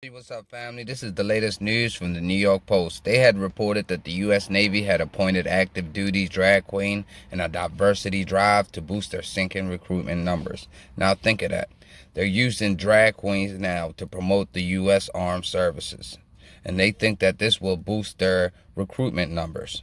Hey, what's up, family? This is the latest news from the New York Post. They had reported that the U.S. Navy had appointed active duty drag queen in a diversity drive to boost their sinking recruitment numbers. Now think of that. They're using drag queens now to promote the U.S. Armed Services. And they think that this will boost their recruitment numbers.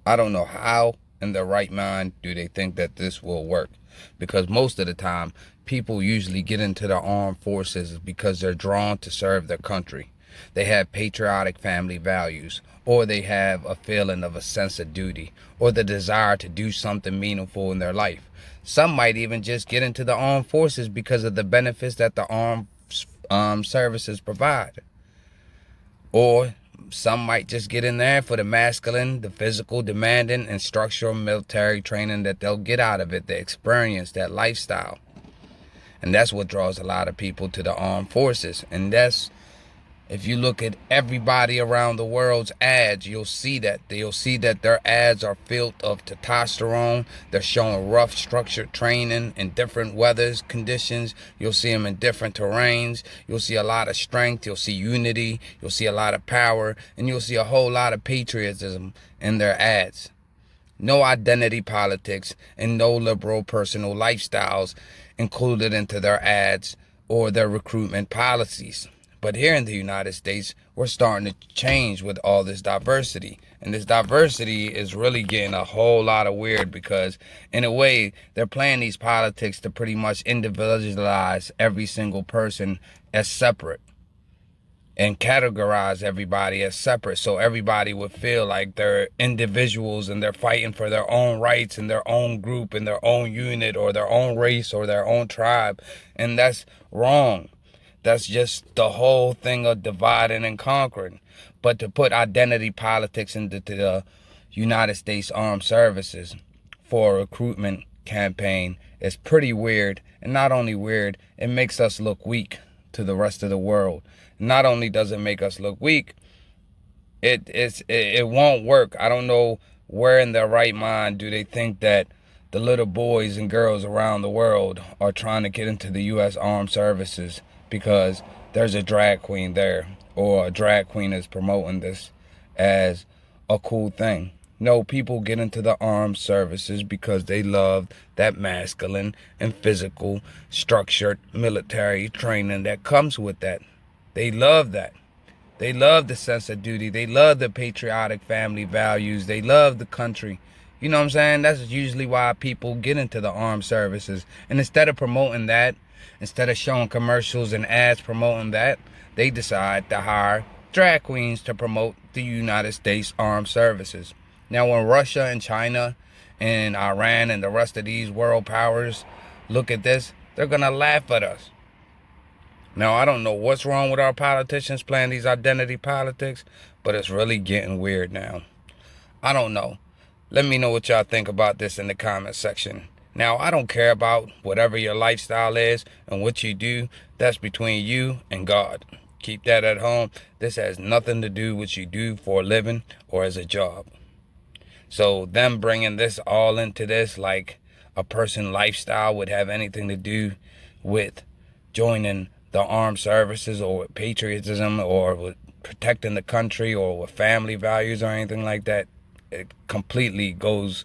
I don't know how in their right mind do they think that this will work, because most of the time people usually get into the armed forces because they're drawn to serve their country. They have patriotic family values, or they have a feeling of a sense of duty, or the desire to do something meaningful in their life. Some might even just get into the armed forces because of the benefits that the armed services provide. Or some might just get in there for the masculine, the physical, demanding, and structural military training that they'll get out of it, the experience, that lifestyle. And that's what draws a lot of people to the armed forces. And that's, if you look at everybody around the world's ads, you'll see that. You'll see that their ads are filled of testosterone. They're showing rough, structured training in different weathers, conditions. You'll see them in different terrains. You'll see a lot of strength. You'll see unity. You'll see a lot of power. And you'll see a whole lot of patriotism in their ads. No identity politics and no liberal personal lifestyles included into their ads or their recruitment policies. But here in the United States, we're starting to change with all this diversity. And this diversity is really getting a whole lot of weird, because in a way, they're playing these politics to pretty much individualize every single person as separate and categorize everybody as separate, so everybody would feel like they're individuals and they're fighting for their own rights in their own group, in their own unit, or their own race, or their own tribe. And that's wrong. That's just the whole thing of dividing and conquering. But to put identity politics into the United States Armed Services for a recruitment campaign is pretty weird. And not only weird, it makes us look weak to the rest of the world. Not only does it make us look weak, it won't work. I don't know where in their right mind do they think that the little boys and girls around the world are trying to get into the U.S. Armed Services because there's a drag queen there, or a drag queen is promoting this as a cool thing. No, people get into the armed services because they love that masculine and physical, structured military training that comes with that. They love that. They love the sense of duty. They love the patriotic family values. They love the country. You know what I'm saying? That's usually why people get into the armed services. And instead of promoting that, instead of showing commercials and ads promoting that, they decide to hire drag queens to promote the United States Armed Services. Now, when Russia and China and Iran and the rest of these world powers look at this, they're going to laugh at us. Now, I don't know what's wrong with our politicians playing these identity politics, but it's really getting weird now. I don't know. Let me know what y'all think about this in the comment section. Now, I don't care about whatever your lifestyle is and what you do. That's between you and God. Keep that at home. This has nothing to do with what you do for a living or as a job. So them bringing this all into this, like a person lifestyle would have anything to do with joining the armed services, or with patriotism, or with protecting the country, or with family values, or anything like that, it completely goes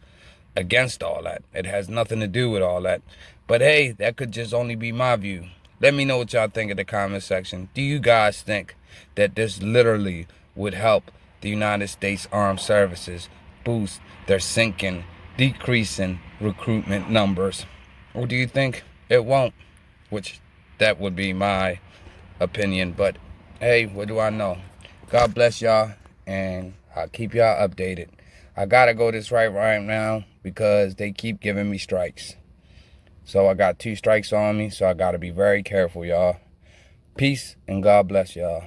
against all that. It has nothing to do with all that. But hey, that could just only be my view. Let me know what y'all think in the comment section. Do you guys think that this literally would help the United States Armed Services boost their sinking, decreasing recruitment numbers? Or do you think it won't? Which, that would be my opinion. But hey, what do I know? God bless y'all, and I'll keep y'all updated. I gotta go this right now because they keep giving me strikes. So I got 2 strikes on me, so I gotta be very careful, y'all. Peace and God bless y'all.